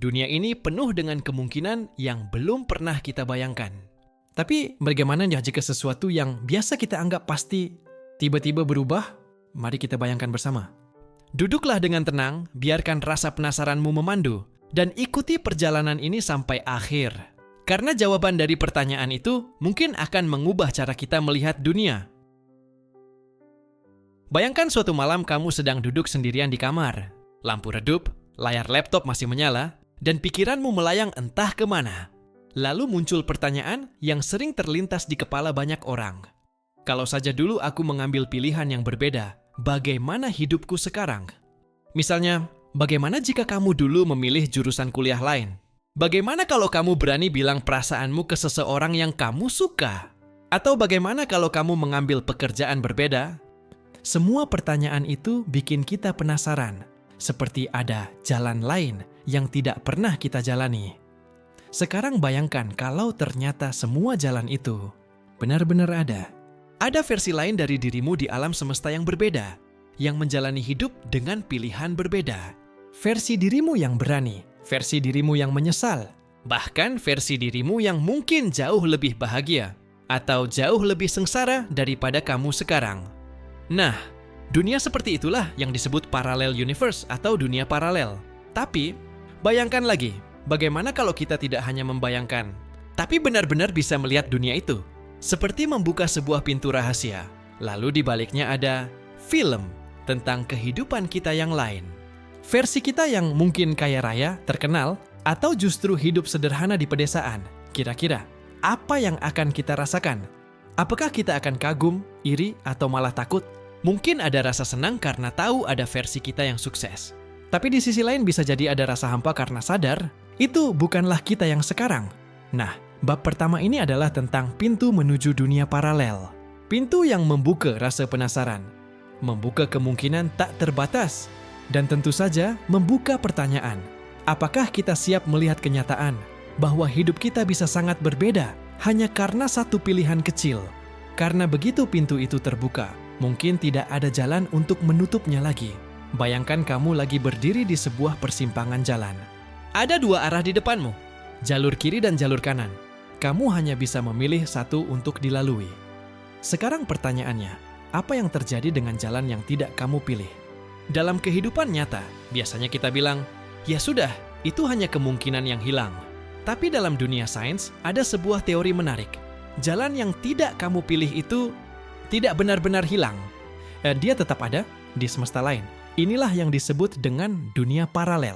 Dunia ini penuh dengan kemungkinan yang belum pernah kita bayangkan. Tapi bagaimana jika sesuatu yang biasa kita anggap pasti tiba-tiba berubah? Mari kita bayangkan bersama. Duduklah dengan tenang, biarkan rasa penasaranmu memandu, dan ikuti perjalanan ini sampai akhir. Karena jawaban dari pertanyaan itu mungkin akan mengubah cara kita melihat dunia. Bayangkan suatu malam kamu sedang duduk sendirian di kamar. Lampu redup, layar laptop masih menyala, dan pikiranmu melayang entah kemana. Lalu muncul pertanyaan yang sering terlintas di kepala banyak orang. Kalau saja dulu aku mengambil pilihan yang berbeda, bagaimana hidupku sekarang? Misalnya, bagaimana jika kamu dulu memilih jurusan kuliah lain? Bagaimana kalau kamu berani bilang perasaanmu ke seseorang yang kamu suka? Atau bagaimana kalau kamu mengambil pekerjaan berbeda? Semua pertanyaan itu bikin kita penasaran, seperti ada jalan lain yang tidak pernah kita jalani. Sekarang bayangkan kalau ternyata semua jalan itu benar-benar ada. Ada versi lain dari dirimu di alam semesta yang berbeda, yang menjalani hidup dengan pilihan berbeda. Versi dirimu yang berani, versi dirimu yang menyesal, bahkan versi dirimu yang mungkin jauh lebih bahagia, atau jauh lebih sengsara daripada kamu sekarang. Nah, dunia seperti itulah yang disebut parallel universe atau dunia paralel. Tapi, bayangkan lagi, bagaimana kalau kita tidak hanya membayangkan, tapi benar-benar bisa melihat dunia itu? Seperti membuka sebuah pintu rahasia, lalu di baliknya ada film tentang kehidupan kita yang lain. Versi kita yang mungkin kaya raya, terkenal, atau justru hidup sederhana di pedesaan. Kira-kira, apa yang akan kita rasakan? Apakah kita akan kagum, iri, atau malah takut? Mungkin ada rasa senang karena tahu ada versi kita yang sukses. Tapi di sisi lain bisa jadi ada rasa hampa karena sadar, itu bukanlah kita yang sekarang. Nah, bab pertama ini adalah tentang pintu menuju dunia paralel. Pintu yang membuka rasa penasaran, membuka kemungkinan tak terbatas, dan tentu saja membuka pertanyaan. Apakah kita siap melihat kenyataan bahwa hidup kita bisa sangat berbeda hanya karena satu pilihan kecil? Karena begitu pintu itu terbuka, mungkin tidak ada jalan untuk menutupnya lagi. Bayangkan kamu lagi berdiri di sebuah persimpangan jalan. Ada dua arah di depanmu, jalur kiri dan jalur kanan. Kamu hanya bisa memilih satu untuk dilalui. Sekarang pertanyaannya, apa yang terjadi dengan jalan yang tidak kamu pilih? Dalam kehidupan nyata, biasanya kita bilang, ya sudah, itu hanya kemungkinan yang hilang. Tapi dalam dunia sains, ada sebuah teori menarik. Jalan yang tidak kamu pilih itu tidak benar-benar hilang. Dia tetap ada di semesta lain. Inilah yang disebut dengan dunia paralel.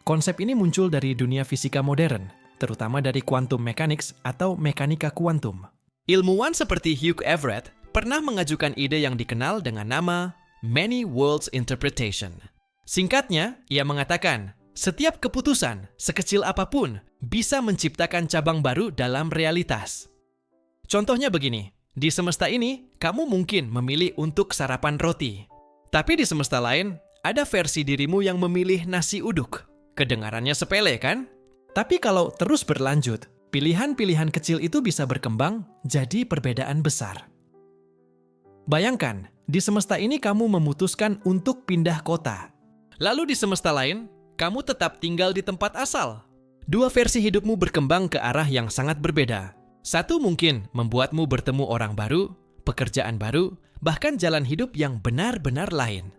Konsep ini muncul dari dunia fisika modern, terutama dari quantum mechanics atau mekanika kuantum. Ilmuwan seperti Hugh Everett pernah mengajukan ide yang dikenal dengan nama Many Worlds Interpretation. Singkatnya, ia mengatakan, setiap keputusan, sekecil apapun, bisa menciptakan cabang baru dalam realitas. Contohnya begini, di semesta ini, kamu mungkin memilih untuk sarapan roti. Tapi di semesta lain, ada versi dirimu yang memilih nasi uduk. Kedengarannya sepele, kan? Tapi kalau terus berlanjut, pilihan-pilihan kecil itu bisa berkembang jadi perbedaan besar. Bayangkan, di semesta ini kamu memutuskan untuk pindah kota. Lalu di semesta lain, kamu tetap tinggal di tempat asal. Dua versi hidupmu berkembang ke arah yang sangat berbeda. Satu mungkin membuatmu bertemu orang baru, pekerjaan baru, bahkan jalan hidup yang benar-benar lain.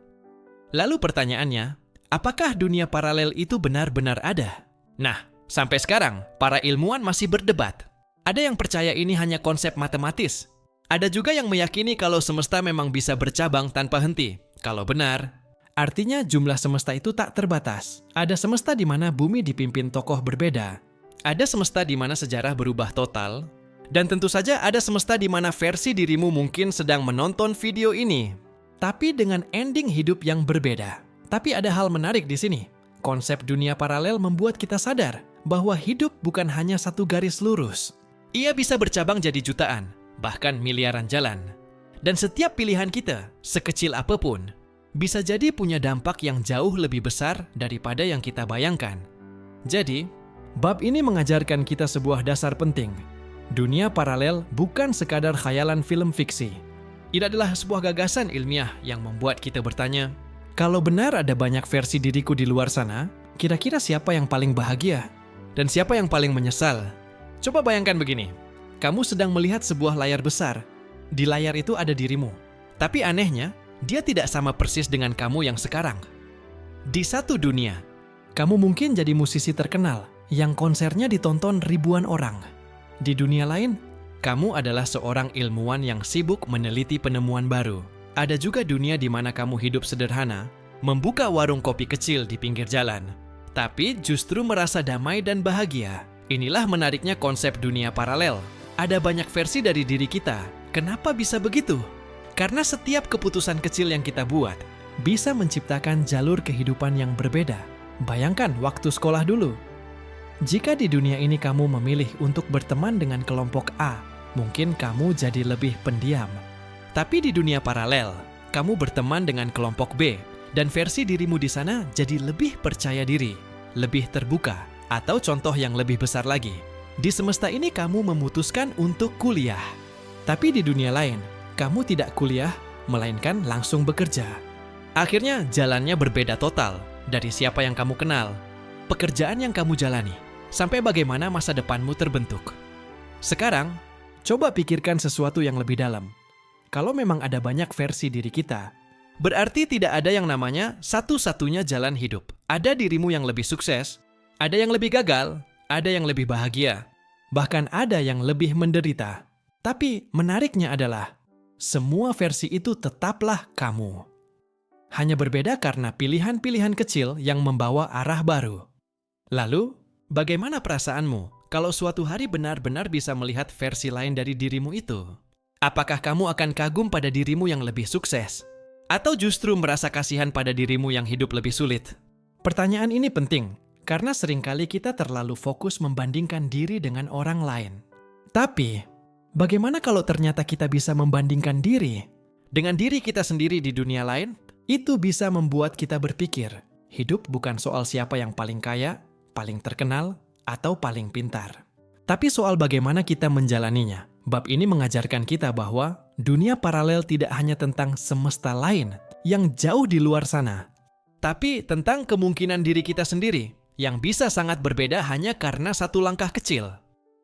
Lalu pertanyaannya, apakah dunia paralel itu benar-benar ada? Nah, sampai sekarang, para ilmuwan masih berdebat. Ada yang percaya ini hanya konsep matematis. Ada juga yang meyakini kalau semesta memang bisa bercabang tanpa henti. Kalau benar, artinya jumlah semesta itu tak terbatas. Ada semesta di mana bumi dipimpin tokoh berbeda. Ada semesta di mana sejarah berubah total. Dan tentu saja ada semesta di mana versi dirimu mungkin sedang menonton video ini, tapi dengan ending hidup yang berbeda. Tapi ada hal menarik di sini. Konsep dunia paralel membuat kita sadar bahwa hidup bukan hanya satu garis lurus. Ia bisa bercabang jadi jutaan, bahkan miliaran jalan. Dan setiap pilihan kita, sekecil apapun, bisa jadi punya dampak yang jauh lebih besar daripada yang kita bayangkan. Jadi, bab ini mengajarkan kita sebuah dasar penting. Dunia paralel bukan sekadar khayalan film fiksi. Ini adalah sebuah gagasan ilmiah yang membuat kita bertanya, kalau benar ada banyak versi diriku di luar sana, Kira-kira siapa yang paling bahagia? Dan siapa yang paling menyesal? Coba bayangkan begini. Kamu sedang melihat sebuah layar besar. Di layar itu ada dirimu. Tapi anehnya, dia tidak sama persis dengan kamu yang sekarang. Di satu dunia, kamu mungkin jadi musisi terkenal yang konsernya ditonton ribuan orang. Di dunia lain, kamu adalah seorang ilmuwan yang sibuk meneliti penemuan baru. Ada juga dunia di mana kamu hidup sederhana, membuka warung kopi kecil di pinggir jalan, tapi justru merasa damai dan bahagia. Inilah menariknya konsep dunia paralel. Ada banyak versi dari diri kita. Kenapa bisa begitu? Karena setiap keputusan kecil yang kita buat bisa menciptakan jalur kehidupan yang berbeda. Bayangkan waktu sekolah dulu. Jika di dunia ini kamu memilih untuk berteman dengan kelompok A, mungkin kamu jadi lebih pendiam. Tapi di dunia paralel, kamu berteman dengan kelompok B, dan versi dirimu di sana jadi lebih percaya diri, lebih terbuka, atau contoh yang lebih besar lagi. Di semesta ini kamu memutuskan untuk kuliah. Tapi di dunia lain, kamu tidak kuliah, melainkan langsung bekerja. Akhirnya jalannya berbeda total dari siapa yang kamu kenal, pekerjaan yang kamu jalani, sampai bagaimana masa depanmu terbentuk. Sekarang, coba pikirkan sesuatu yang lebih dalam. Kalau memang ada banyak versi diri kita, berarti tidak ada yang namanya satu-satunya jalan hidup. Ada dirimu yang lebih sukses, ada yang lebih gagal, ada yang lebih bahagia, bahkan ada yang lebih menderita. Tapi menariknya adalah, semua versi itu tetaplah kamu. Hanya berbeda karena pilihan-pilihan kecil yang membawa arah baru. Lalu, bagaimana perasaanmu kalau suatu hari benar-benar bisa melihat versi lain dari dirimu itu? Apakah kamu akan kagum pada dirimu yang lebih sukses? Atau justru merasa kasihan pada dirimu yang hidup lebih sulit? Pertanyaan ini penting, karena seringkali kita terlalu fokus membandingkan diri dengan orang lain. Tapi, bagaimana kalau ternyata kita bisa membandingkan diri dengan diri kita sendiri di dunia lain? Itu bisa membuat kita berpikir, hidup bukan soal siapa yang paling kaya, paling terkenal, atau paling pintar. Tapi soal bagaimana kita menjalaninya. Bab ini mengajarkan kita bahwa dunia paralel tidak hanya tentang semesta lain yang jauh di luar sana, tapi tentang kemungkinan diri kita sendiri yang bisa sangat berbeda hanya karena satu langkah kecil.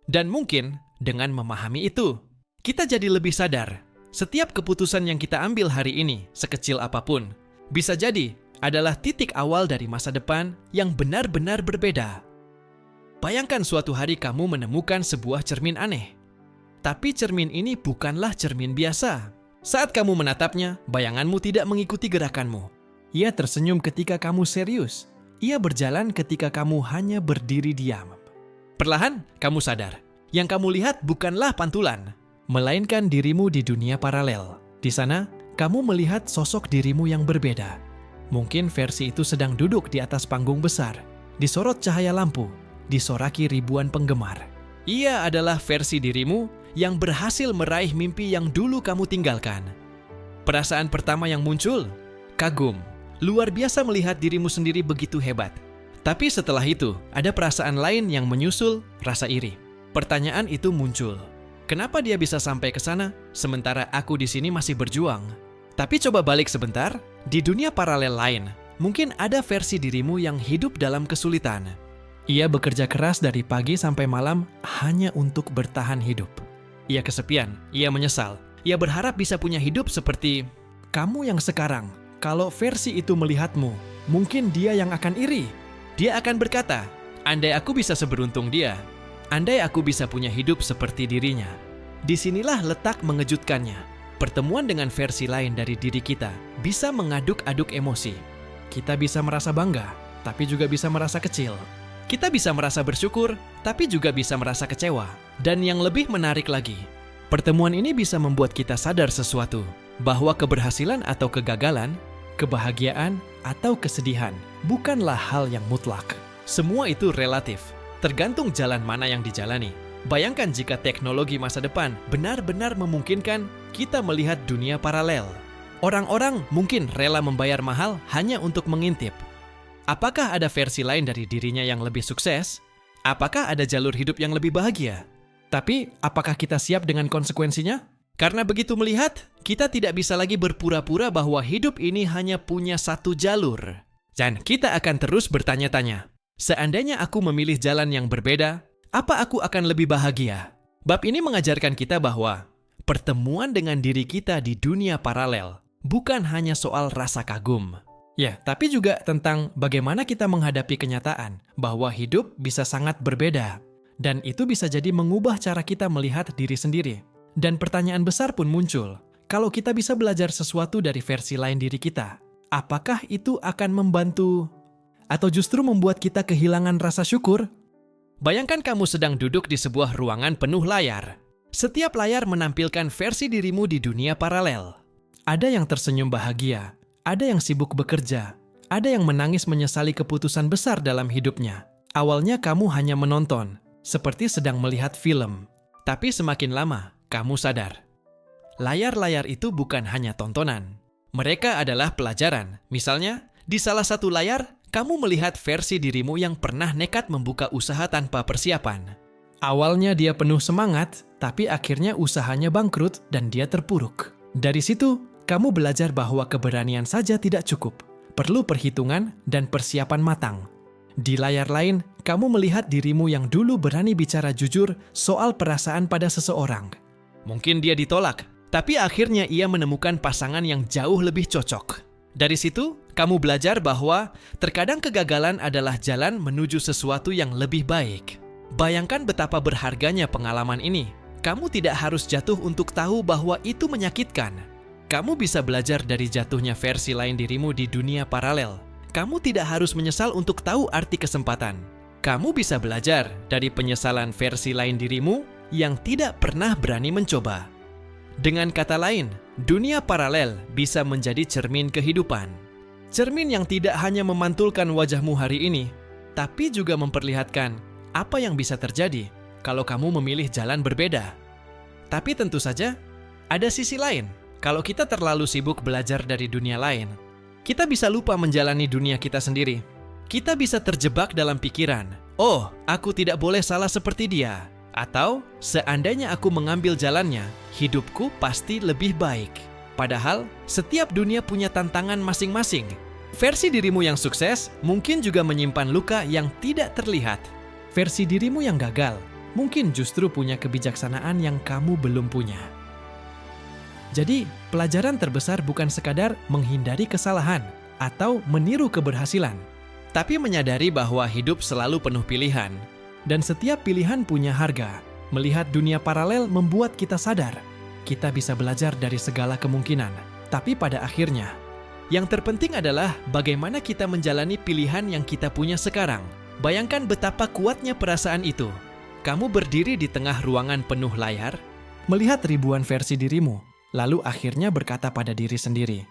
Dan mungkin dengan memahami itu, kita jadi lebih sadar. Setiap keputusan yang kita ambil hari ini, sekecil apapun, bisa jadi adalah titik awal dari masa depan yang benar-benar berbeda. Bayangkan suatu hari kamu menemukan sebuah cermin aneh. Tapi cermin ini bukanlah cermin biasa. Saat kamu menatapnya, bayanganmu tidak mengikuti gerakanmu. Ia tersenyum ketika kamu serius. Ia berjalan ketika kamu hanya berdiri diam. Perlahan, kamu sadar. Yang kamu lihat bukanlah pantulan, melainkan dirimu di dunia paralel. Di sana, kamu melihat sosok dirimu yang berbeda. Mungkin versi itu sedang duduk di atas panggung besar, disorot cahaya lampu, disoraki ribuan penggemar. Ia adalah versi dirimu yang berhasil meraih mimpi yang dulu kamu tinggalkan. Perasaan pertama yang muncul, kagum. Luar biasa melihat dirimu sendiri begitu hebat. Tapi setelah itu, ada perasaan lain yang menyusul, rasa iri. Pertanyaan itu muncul. Kenapa dia bisa sampai ke sana, sementara aku di sini masih berjuang? Tapi coba balik sebentar, di dunia paralel lain, mungkin ada versi dirimu yang hidup dalam kesulitan. Ia bekerja keras dari pagi sampai malam hanya untuk bertahan hidup. Ia kesepian, ia menyesal, ia berharap bisa punya hidup seperti kamu yang sekarang. Kalau versi itu melihatmu, mungkin dia yang akan iri. Dia akan berkata, andai aku bisa seberuntung dia, andai aku bisa punya hidup seperti dirinya. Disinilah letak mengejutkannya. Pertemuan dengan versi lain dari diri kita bisa mengaduk-aduk emosi. Kita bisa merasa bangga, tapi juga bisa merasa kecil. Kita bisa merasa bersyukur, tapi juga bisa merasa kecewa. Dan yang lebih menarik lagi, pertemuan ini bisa membuat kita sadar sesuatu, bahwa keberhasilan atau kegagalan, kebahagiaan atau kesedihan bukanlah hal yang mutlak. Semua itu relatif, tergantung jalan mana yang dijalani. Bayangkan jika teknologi masa depan benar-benar memungkinkan kita melihat dunia paralel. Orang-orang mungkin rela membayar mahal hanya untuk mengintip. Apakah ada versi lain dari dirinya yang lebih sukses? Apakah ada jalur hidup yang lebih bahagia? Tapi, apakah kita siap dengan konsekuensinya? Karena begitu melihat, kita tidak bisa lagi berpura-pura bahwa hidup ini hanya punya satu jalur. Dan kita akan terus bertanya-tanya, Seandainya aku memilih jalan yang berbeda, apa aku akan lebih bahagia? Bab ini mengajarkan kita bahwa pertemuan dengan diri kita di dunia paralel bukan hanya soal rasa kagum. Ya, tapi juga tentang bagaimana kita menghadapi kenyataan bahwa hidup bisa sangat berbeda. Dan itu bisa jadi mengubah cara kita melihat diri sendiri. Dan pertanyaan besar pun muncul, kalau kita bisa belajar sesuatu dari versi lain diri kita, apakah itu akan membantu atau justru membuat kita kehilangan rasa syukur? Bayangkan kamu sedang duduk di sebuah ruangan penuh layar. Setiap layar menampilkan versi dirimu di dunia paralel. Ada yang tersenyum bahagia, ada yang sibuk bekerja, ada yang menangis menyesali keputusan besar dalam hidupnya. Awalnya kamu hanya menonton, seperti sedang melihat film. Tapi semakin lama, kamu sadar. Layar-layar itu bukan hanya tontonan. Mereka adalah pelajaran. Misalnya, di salah satu layar, kamu melihat versi dirimu yang pernah nekat membuka usaha tanpa persiapan. Awalnya dia penuh semangat, tapi akhirnya usahanya bangkrut dan dia terpuruk. Dari situ, kamu belajar bahwa keberanian saja tidak cukup. Perlu perhitungan dan persiapan matang. Di layar lain, kamu melihat dirimu yang dulu berani bicara jujur soal perasaan pada seseorang. Mungkin dia ditolak, tapi akhirnya ia menemukan pasangan yang jauh lebih cocok. Dari situ, kamu belajar bahwa terkadang kegagalan adalah jalan menuju sesuatu yang lebih baik. Bayangkan betapa berharganya pengalaman ini. Kamu tidak harus jatuh untuk tahu bahwa itu menyakitkan. Kamu bisa belajar dari jatuhnya versi lain dirimu di dunia paralel. Kamu tidak harus menyesal untuk tahu arti kesempatan. Kamu bisa belajar dari penyesalan versi lain dirimu yang tidak pernah berani mencoba. Dengan kata lain, dunia paralel bisa menjadi cermin kehidupan. Cermin yang tidak hanya memantulkan wajahmu hari ini, tapi juga memperlihatkan apa yang bisa terjadi kalau kamu memilih jalan berbeda. Tapi tentu saja, ada sisi lain. Kalau kita terlalu sibuk belajar dari dunia lain, kita bisa lupa menjalani dunia kita sendiri. Kita bisa terjebak dalam pikiran, oh, aku tidak boleh salah seperti dia. Atau, seandainya aku mengambil jalannya, hidupku pasti lebih baik. Padahal, setiap dunia punya tantangan masing-masing. Versi dirimu yang sukses mungkin juga menyimpan luka yang tidak terlihat. Versi dirimu yang gagal mungkin justru punya kebijaksanaan yang kamu belum punya. Jadi, pelajaran terbesar bukan sekadar menghindari kesalahan atau meniru keberhasilan, tapi menyadari bahwa hidup selalu penuh pilihan, dan setiap pilihan punya harga. Melihat dunia paralel membuat kita sadar, kita bisa belajar dari segala kemungkinan, tapi pada akhirnya, yang terpenting adalah bagaimana kita menjalani pilihan yang kita punya sekarang. Bayangkan betapa kuatnya perasaan itu. Kamu berdiri di tengah ruangan penuh layar, melihat ribuan versi dirimu, lalu akhirnya berkata pada diri sendiri,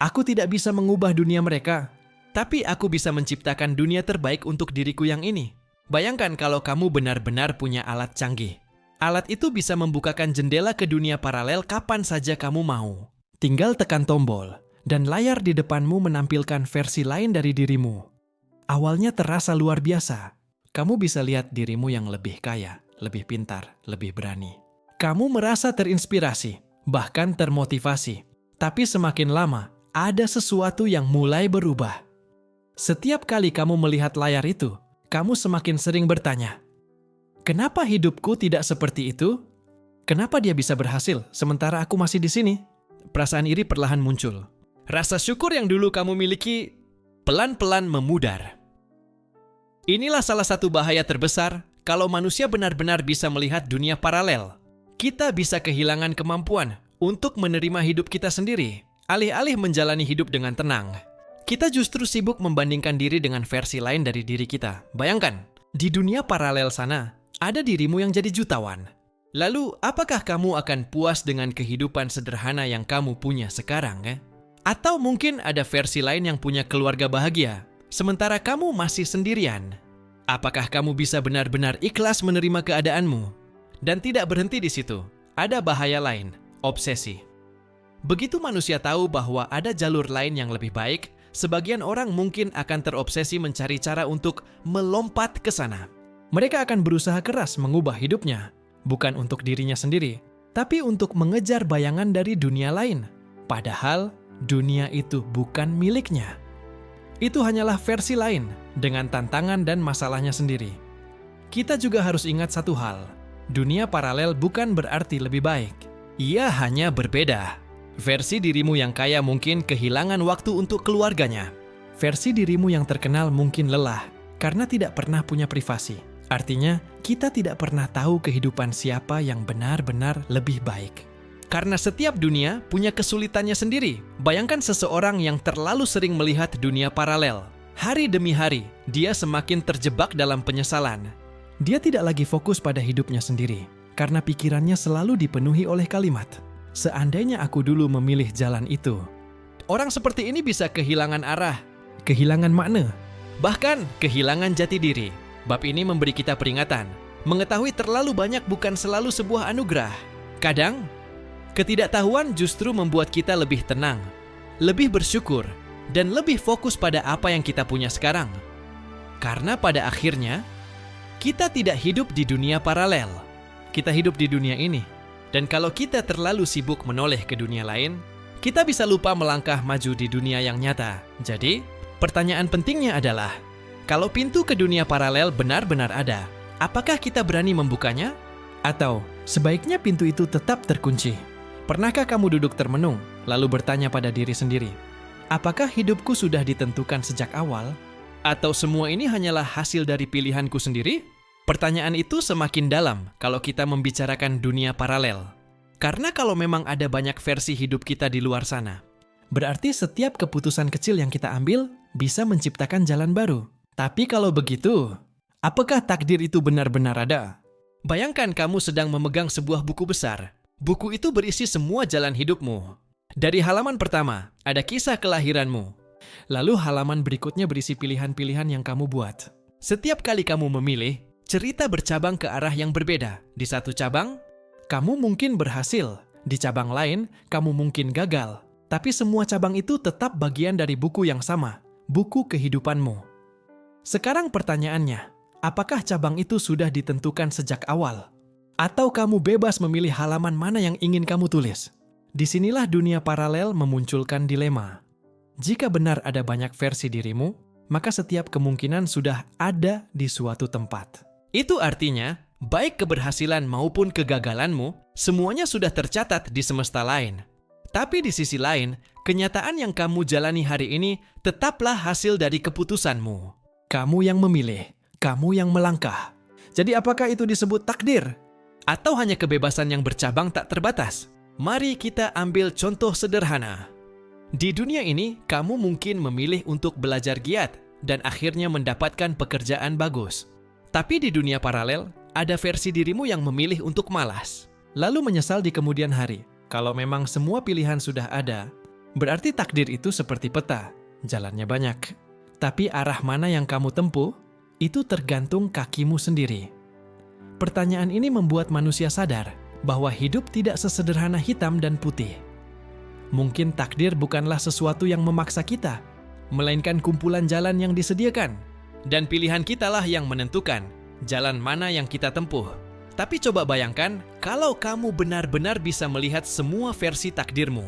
aku tidak bisa mengubah dunia mereka, tapi aku bisa menciptakan dunia terbaik untuk diriku yang ini. Bayangkan kalau kamu benar-benar punya alat canggih. Alat itu bisa membukakan jendela ke dunia paralel kapan saja kamu mau. Tinggal tekan tombol, dan layar di depanmu menampilkan versi lain dari dirimu. Awalnya terasa luar biasa. Kamu bisa lihat dirimu yang lebih kaya, lebih pintar, lebih berani. Kamu merasa terinspirasi, bahkan termotivasi. Tapi semakin lama, ada sesuatu yang mulai berubah. Setiap kali kamu melihat layar itu, kamu semakin sering bertanya, kenapa hidupku tidak seperti itu? Kenapa dia bisa berhasil sementara aku masih di sini? Perasaan iri perlahan muncul. Rasa syukur yang dulu kamu miliki pelan-pelan memudar. Inilah salah satu bahaya terbesar kalau manusia benar-benar bisa melihat dunia paralel. Kita bisa kehilangan kemampuan untuk menerima hidup kita sendiri, alih-alih menjalani hidup dengan tenang. Kita justru sibuk membandingkan diri dengan versi lain dari diri kita. Bayangkan, di dunia paralel sana, ada dirimu yang jadi jutawan. Lalu, apakah kamu akan puas dengan kehidupan sederhana yang kamu punya sekarang? Atau mungkin ada versi lain yang punya keluarga bahagia, sementara kamu masih sendirian. Apakah kamu bisa benar-benar ikhlas menerima keadaanmu? Dan tidak berhenti di situ, ada bahaya lain, obsesi. Begitu manusia tahu bahwa ada jalur lain yang lebih baik, sebagian orang mungkin akan terobsesi mencari cara untuk melompat ke sana. Mereka akan berusaha keras mengubah hidupnya, bukan untuk dirinya sendiri, tapi untuk mengejar bayangan dari dunia lain. Padahal, dunia itu bukan miliknya. Itu hanyalah versi lain dengan tantangan dan masalahnya sendiri. Kita juga harus ingat satu hal, dunia paralel bukan berarti lebih baik. Ia hanya berbeda. Versi dirimu yang kaya mungkin kehilangan waktu untuk keluarganya. Versi dirimu yang terkenal mungkin lelah karena tidak pernah punya privasi. Artinya, kita tidak pernah tahu kehidupan siapa yang benar-benar lebih baik. Karena setiap dunia punya kesulitannya sendiri. Bayangkan seseorang yang terlalu sering melihat dunia paralel. Hari demi hari, dia semakin terjebak dalam penyesalan. Dia tidak lagi fokus pada hidupnya sendiri, karena pikirannya selalu dipenuhi oleh kalimat, "Seandainya aku dulu memilih jalan itu." Orang seperti ini bisa kehilangan arah, kehilangan makna, bahkan kehilangan jati diri. Bab ini memberi kita peringatan. Mengetahui terlalu banyak bukan selalu sebuah anugerah. Kadang, ketidaktahuan justru membuat kita lebih tenang, lebih bersyukur, dan lebih fokus pada apa yang kita punya sekarang. Karena pada akhirnya, kita tidak hidup di dunia paralel. Kita hidup di dunia ini. Dan kalau kita terlalu sibuk menoleh ke dunia lain, kita bisa lupa melangkah maju di dunia yang nyata. Jadi, pertanyaan pentingnya adalah, kalau pintu ke dunia paralel benar-benar ada, apakah kita berani membukanya? Atau sebaiknya pintu itu tetap terkunci? Pernahkah kamu duduk termenung, lalu bertanya pada diri sendiri, apakah hidupku sudah ditentukan sejak awal? Atau semua ini hanyalah hasil dari pilihanku sendiri? Pertanyaan itu semakin dalam kalau kita membicarakan dunia paralel. Karena kalau memang ada banyak versi hidup kita di luar sana, berarti setiap keputusan kecil yang kita ambil bisa menciptakan jalan baru. Tapi kalau begitu, apakah takdir itu benar-benar ada? Bayangkan kamu sedang memegang sebuah buku besar. Buku itu berisi semua jalan hidupmu. Dari halaman pertama, ada kisah kelahiranmu. Lalu halaman berikutnya berisi pilihan-pilihan yang kamu buat. Setiap kali kamu memilih, cerita bercabang ke arah yang berbeda. Di satu cabang, kamu mungkin berhasil. Di cabang lain, kamu mungkin gagal. Tapi semua cabang itu tetap bagian dari buku yang sama, buku kehidupanmu. Sekarang pertanyaannya, apakah cabang itu sudah ditentukan sejak awal? Atau kamu bebas memilih halaman mana yang ingin kamu tulis? Disinilah dunia paralel memunculkan dilema. Jika benar ada banyak versi dirimu, maka setiap kemungkinan sudah ada di suatu tempat. Itu artinya, baik keberhasilan maupun kegagalanmu, semuanya sudah tercatat di semesta lain. Tapi di sisi lain, kenyataan yang kamu jalani hari ini tetaplah hasil dari keputusanmu. Kamu yang memilih, kamu yang melangkah. Jadi apakah itu disebut takdir? Atau hanya kebebasan yang bercabang tak terbatas? Mari kita ambil contoh sederhana. Di dunia ini, kamu mungkin memilih untuk belajar giat dan akhirnya mendapatkan pekerjaan bagus. Tapi di dunia paralel, ada versi dirimu yang memilih untuk malas, lalu menyesal di kemudian hari. Kalau memang semua pilihan sudah ada, berarti takdir itu seperti peta, jalannya banyak. Tapi arah mana yang kamu tempuh, itu tergantung kakimu sendiri. Pertanyaan ini membuat manusia sadar bahwa hidup tidak sesederhana hitam dan putih. Mungkin takdir bukanlah sesuatu yang memaksa kita, melainkan kumpulan jalan yang disediakan. Dan pilihan kitalah yang menentukan jalan mana yang kita tempuh. Tapi coba bayangkan kalau kamu benar-benar bisa melihat semua versi takdirmu.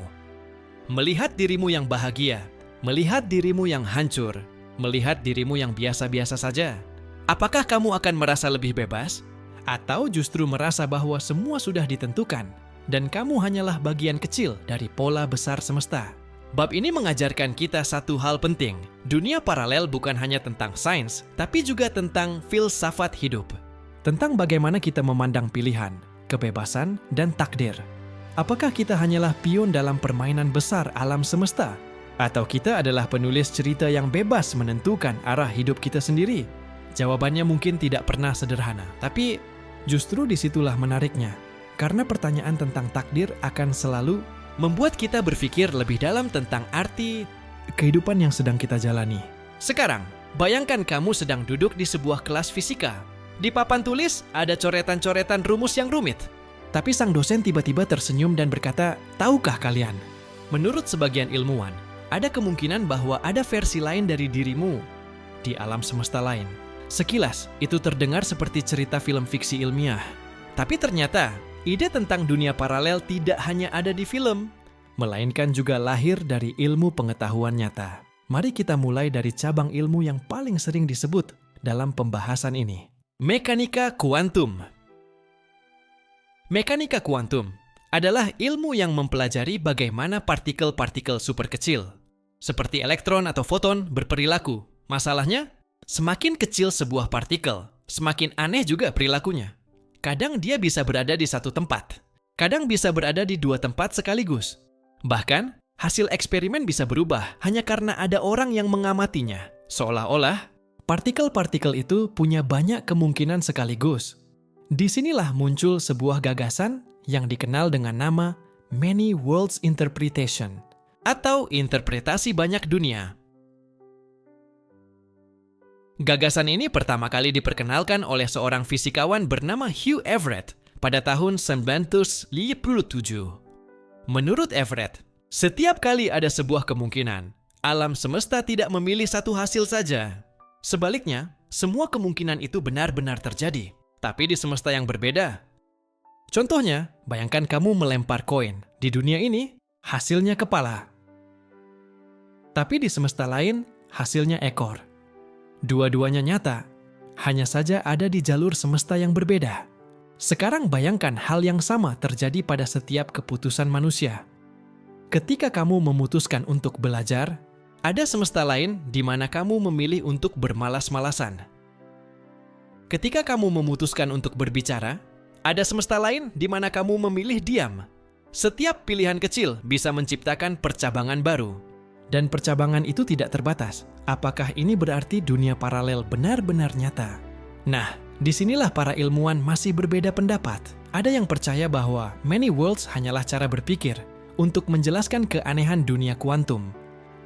Melihat dirimu yang bahagia, melihat dirimu yang hancur, melihat dirimu yang biasa-biasa saja. Apakah kamu akan merasa lebih bebas? Atau justru merasa bahwa semua sudah ditentukan dan kamu hanyalah bagian kecil dari pola besar semesta? Bab ini mengajarkan kita satu hal penting. Dunia paralel bukan hanya tentang sains, tapi juga tentang filsafat hidup. Tentang bagaimana kita memandang pilihan, kebebasan, dan takdir. Apakah kita hanyalah pion dalam permainan besar alam semesta? Atau kita adalah penulis cerita yang bebas menentukan arah hidup kita sendiri? Jawabannya mungkin tidak pernah sederhana, tapi justru disitulah menariknya. Karena pertanyaan tentang takdir akan selalu membuat kita berpikir lebih dalam tentang arti kehidupan yang sedang kita jalani. Sekarang, bayangkan kamu sedang duduk di sebuah kelas fisika. Di papan tulis ada coretan-coretan rumus yang rumit. Tapi sang dosen tiba-tiba tersenyum dan berkata, "Tahukah kalian? Menurut sebagian ilmuwan, ada kemungkinan bahwa ada versi lain dari dirimu di alam semesta lain." Sekilas, itu terdengar seperti cerita film fiksi ilmiah. Tapi ternyata, ide tentang dunia paralel tidak hanya ada di film, melainkan juga lahir dari ilmu pengetahuan nyata. Mari kita mulai dari cabang ilmu yang paling sering disebut dalam pembahasan ini. Mekanika kuantum. Mekanika kuantum adalah ilmu yang mempelajari bagaimana partikel-partikel super kecil, seperti elektron atau foton, berperilaku. Masalahnya, semakin kecil sebuah partikel, semakin aneh juga perilakunya. Kadang dia bisa berada di satu tempat, kadang bisa berada di dua tempat sekaligus. Bahkan, hasil eksperimen bisa berubah hanya karena ada orang yang mengamatinya. Seolah-olah, partikel-partikel itu punya banyak kemungkinan sekaligus. Disinilah muncul sebuah gagasan yang dikenal dengan nama Many Worlds Interpretation, atau interpretasi banyak dunia. Gagasan ini pertama kali diperkenalkan oleh seorang fisikawan bernama Hugh Everett pada tahun 1957. Menurut Everett, setiap kali ada sebuah kemungkinan, alam semesta tidak memilih satu hasil saja. Sebaliknya, semua kemungkinan itu benar-benar terjadi, tapi di semesta yang berbeda. Contohnya, bayangkan kamu melempar koin. Di dunia ini, hasilnya kepala. Tapi di semesta lain, hasilnya ekor. Dua-duanya nyata, hanya saja ada di jalur semesta yang berbeda. Sekarang bayangkan hal yang sama terjadi pada setiap keputusan manusia. Ketika kamu memutuskan untuk belajar, ada semesta lain di mana kamu memilih untuk bermalas-malasan. Ketika kamu memutuskan untuk berbicara, ada semesta lain di mana kamu memilih diam. Setiap pilihan kecil bisa menciptakan percabangan baru. Dan percabangan itu tidak terbatas. Apakah ini berarti dunia paralel benar-benar nyata? Nah, disinilah para ilmuwan masih berbeda pendapat. Ada yang percaya bahwa many worlds hanyalah cara berpikir untuk menjelaskan keanehan dunia kuantum.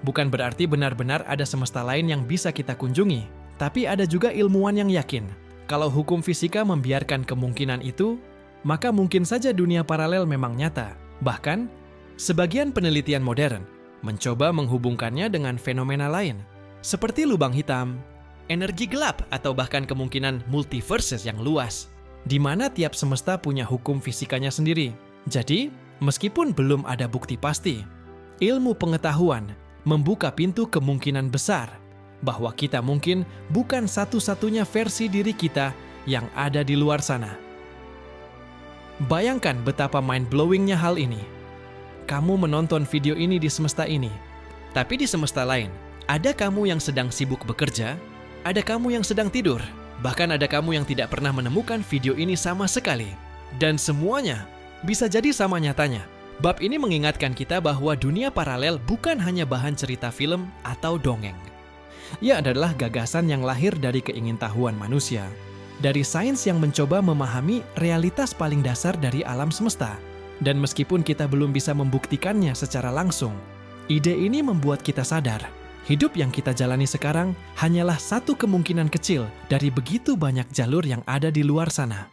Bukan berarti benar-benar ada semesta lain yang bisa kita kunjungi, tapi ada juga ilmuwan yang yakin, kalau hukum fisika membiarkan kemungkinan itu, maka mungkin saja dunia paralel memang nyata. Bahkan, sebagian penelitian modern mencoba menghubungkannya dengan fenomena lain, seperti lubang hitam, energi gelap, atau bahkan kemungkinan multiverses yang luas, di mana tiap semesta punya hukum fisikanya sendiri. Jadi, meskipun belum ada bukti pasti, ilmu pengetahuan membuka pintu kemungkinan besar bahwa kita mungkin bukan satu-satunya versi diri kita yang ada di luar sana. Bayangkan betapa mind-blowing-nya hal ini. Kamu menonton video ini di semesta ini, tapi di semesta lain, ada kamu yang sedang sibuk bekerja, ada kamu yang sedang tidur, bahkan ada kamu yang tidak pernah menemukan video ini sama sekali. Dan semuanya bisa jadi sama nyatanya. Bab ini mengingatkan kita bahwa dunia paralel bukan hanya bahan cerita film atau dongeng. Ia adalah gagasan yang lahir dari keingintahuan manusia, dari sains yang mencoba memahami realitas paling dasar dari alam semesta. Dan meskipun kita belum bisa membuktikannya secara langsung, ide ini membuat kita sadar, hidup yang kita jalani sekarang hanyalah satu kemungkinan kecil dari begitu banyak jalur yang ada di luar sana.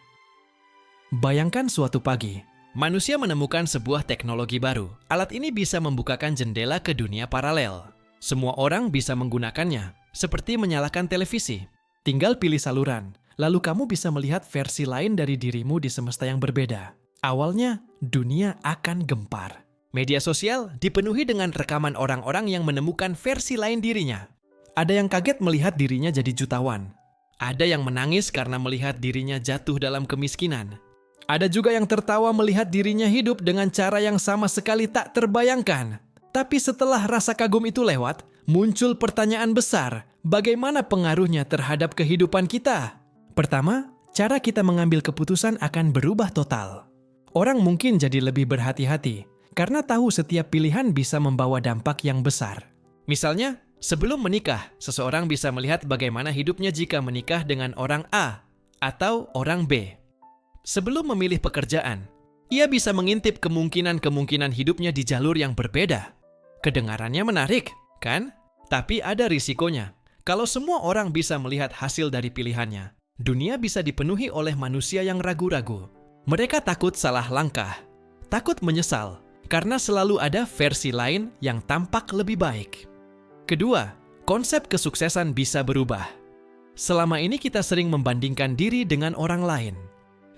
Bayangkan suatu pagi, manusia menemukan sebuah teknologi baru. Alat ini bisa membukakan jendela ke dunia paralel. Semua orang bisa menggunakannya, seperti menyalakan televisi. Tinggal pilih saluran, lalu kamu bisa melihat versi lain dari dirimu di semesta yang berbeda. Awalnya, dunia akan gempar. Media sosial dipenuhi dengan rekaman orang-orang yang menemukan versi lain dirinya. Ada yang kaget melihat dirinya jadi jutawan. Ada yang menangis karena melihat dirinya jatuh dalam kemiskinan. Ada juga yang tertawa melihat dirinya hidup dengan cara yang sama sekali tak terbayangkan. Tapi setelah rasa kagum itu lewat, muncul pertanyaan besar, bagaimana pengaruhnya terhadap kehidupan kita? Pertama, cara kita mengambil keputusan akan berubah total. Orang mungkin jadi lebih berhati-hati, karena tahu setiap pilihan bisa membawa dampak yang besar. Misalnya, sebelum menikah, seseorang bisa melihat bagaimana hidupnya jika menikah dengan orang A atau orang B. Sebelum memilih pekerjaan, ia bisa mengintip kemungkinan-kemungkinan hidupnya di jalur yang berbeda. Kedengarannya menarik, kan? Tapi ada risikonya. Kalau semua orang bisa melihat hasil dari pilihannya, dunia bisa dipenuhi oleh manusia yang ragu-ragu. Mereka takut salah langkah, takut menyesal, karena selalu ada versi lain yang tampak lebih baik. Kedua, konsep kesuksesan bisa berubah. Selama ini kita sering membandingkan diri dengan orang lain.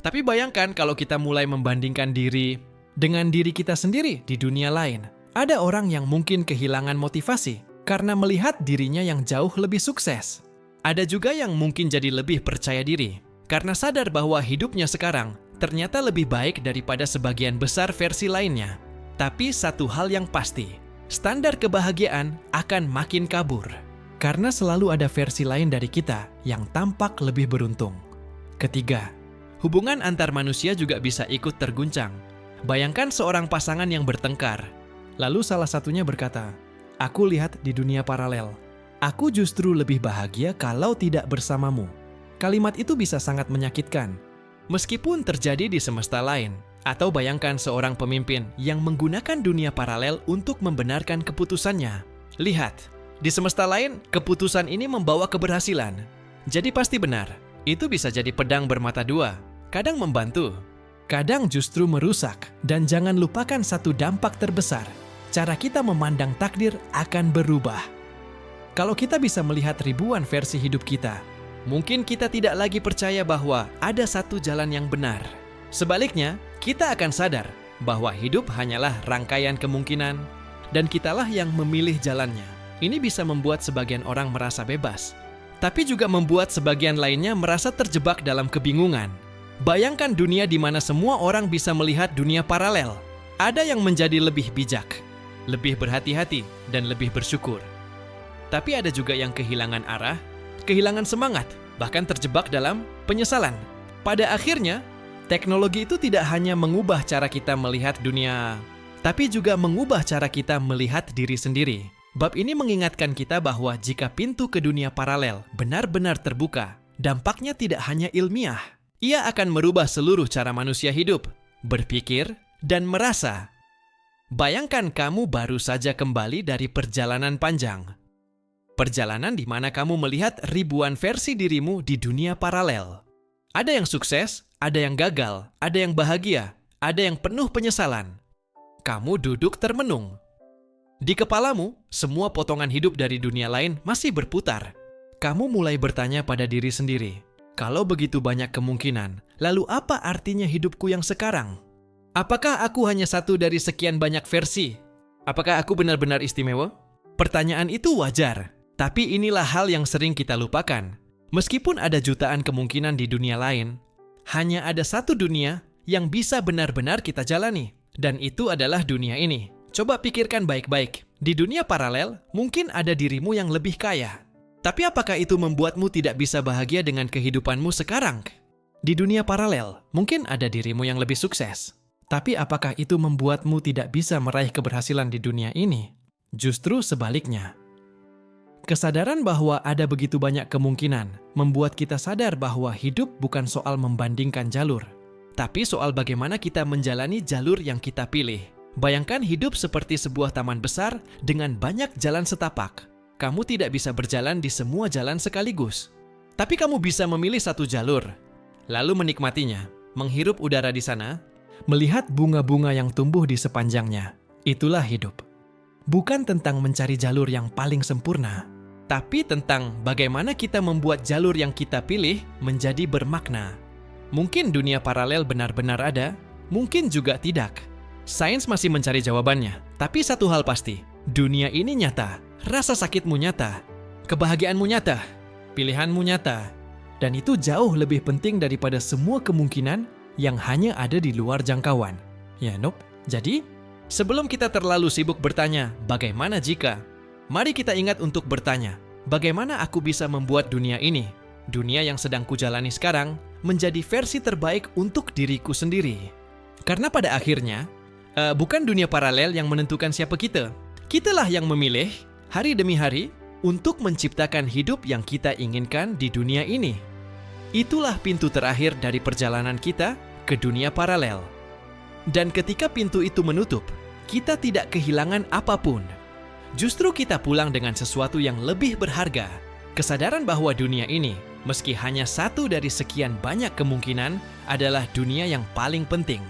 Tapi bayangkan kalau kita mulai membandingkan diri dengan diri kita sendiri di dunia lain. Ada orang yang mungkin kehilangan motivasi karena melihat dirinya yang jauh lebih sukses. Ada juga yang mungkin jadi lebih percaya diri karena sadar bahwa hidupnya sekarang ternyata lebih baik daripada sebagian besar versi lainnya. Tapi satu hal yang pasti, standar kebahagiaan akan makin kabur karena selalu ada versi lain dari kita yang tampak lebih beruntung. Ketiga, hubungan antar manusia juga bisa ikut terguncang. Bayangkan seorang pasangan yang bertengkar, lalu salah satunya berkata, "Aku lihat di dunia paralel. Aku justru lebih bahagia kalau tidak bersamamu." Kalimat itu bisa sangat menyakitkan, meskipun terjadi di semesta lain. Atau bayangkan seorang pemimpin yang menggunakan dunia paralel untuk membenarkan keputusannya. Lihat, di semesta lain, keputusan ini membawa keberhasilan. Jadi pasti benar. Itu bisa jadi pedang bermata dua. Kadang membantu, kadang justru merusak. Dan jangan lupakan satu dampak terbesar. Cara kita memandang takdir akan berubah. Kalau kita bisa melihat ribuan versi hidup kita, mungkin kita tidak lagi percaya bahwa ada satu jalan yang benar. Sebaliknya, kita akan sadar bahwa hidup hanyalah rangkaian kemungkinan dan kitalah yang memilih jalannya. Ini bisa membuat sebagian orang merasa bebas, tapi juga membuat sebagian lainnya merasa terjebak dalam kebingungan. Bayangkan dunia di mana semua orang bisa melihat dunia paralel. Ada yang menjadi lebih bijak, lebih berhati-hati, dan lebih bersyukur. Tapi ada juga yang kehilangan arah, kehilangan semangat, bahkan terjebak dalam penyesalan. Pada akhirnya, teknologi itu tidak hanya mengubah cara kita melihat dunia, tapi juga mengubah cara kita melihat diri sendiri. Bab ini mengingatkan kita bahwa jika pintu ke dunia paralel benar-benar terbuka, dampaknya tidak hanya ilmiah. Ia akan merubah seluruh cara manusia hidup, berpikir, dan merasa. Bayangkan kamu baru saja kembali dari perjalanan panjang. Perjalanan di mana kamu melihat ribuan versi dirimu di dunia paralel. Ada yang sukses, ada yang gagal, ada yang bahagia, ada yang penuh penyesalan. Kamu duduk termenung. Di kepalamu, semua potongan hidup dari dunia lain masih berputar. Kamu mulai bertanya pada diri sendiri, kalau begitu banyak kemungkinan, lalu apa artinya hidupku yang sekarang? Apakah aku hanya satu dari sekian banyak versi? Apakah aku benar-benar istimewa? Pertanyaan itu wajar, tapi inilah hal yang sering kita lupakan. Meskipun ada jutaan kemungkinan di dunia lain, hanya ada satu dunia yang bisa benar-benar kita jalani, dan itu adalah dunia ini. Coba pikirkan baik-baik. Di dunia paralel, mungkin ada dirimu yang lebih kaya. Tapi apakah itu membuatmu tidak bisa bahagia dengan kehidupanmu sekarang? Di dunia paralel, mungkin ada dirimu yang lebih sukses. Tapi apakah itu membuatmu tidak bisa meraih keberhasilan di dunia ini? Justru sebaliknya. Kesadaran bahwa ada begitu banyak kemungkinan membuat kita sadar bahwa hidup bukan soal membandingkan jalur, tapi soal bagaimana kita menjalani jalur yang kita pilih. Bayangkan hidup seperti sebuah taman besar dengan banyak jalan setapak. Kamu tidak bisa berjalan di semua jalan sekaligus, tapi kamu bisa memilih satu jalur, lalu menikmatinya, menghirup udara di sana, melihat bunga-bunga yang tumbuh di sepanjangnya. Itulah hidup. Bukan tentang mencari jalur yang paling sempurna, tapi tentang bagaimana kita membuat jalur yang kita pilih menjadi bermakna. Mungkin dunia paralel benar-benar ada, mungkin juga tidak. Sains masih mencari jawabannya, tapi satu hal pasti, dunia ini nyata, rasa sakitmu nyata, kebahagiaanmu nyata, pilihanmu nyata, dan itu jauh lebih penting daripada semua kemungkinan yang hanya ada di luar jangkauan. Ya, Jadi, sebelum kita terlalu sibuk bertanya, bagaimana jika? Mari kita ingat untuk bertanya, bagaimana aku bisa membuat dunia ini, dunia yang sedang kujalani sekarang, menjadi versi terbaik untuk diriku sendiri. Karena pada akhirnya, bukan dunia paralel yang menentukan siapa kita. Kitalah yang memilih, hari demi hari, untuk menciptakan hidup yang kita inginkan di dunia ini. Itulah pintu terakhir dari perjalanan kita ke dunia paralel. Dan ketika pintu itu menutup, kita tidak kehilangan apapun. Justru kita pulang dengan sesuatu yang lebih berharga. Kesadaran bahwa dunia ini, meski hanya satu dari sekian banyak kemungkinan, adalah dunia yang paling penting.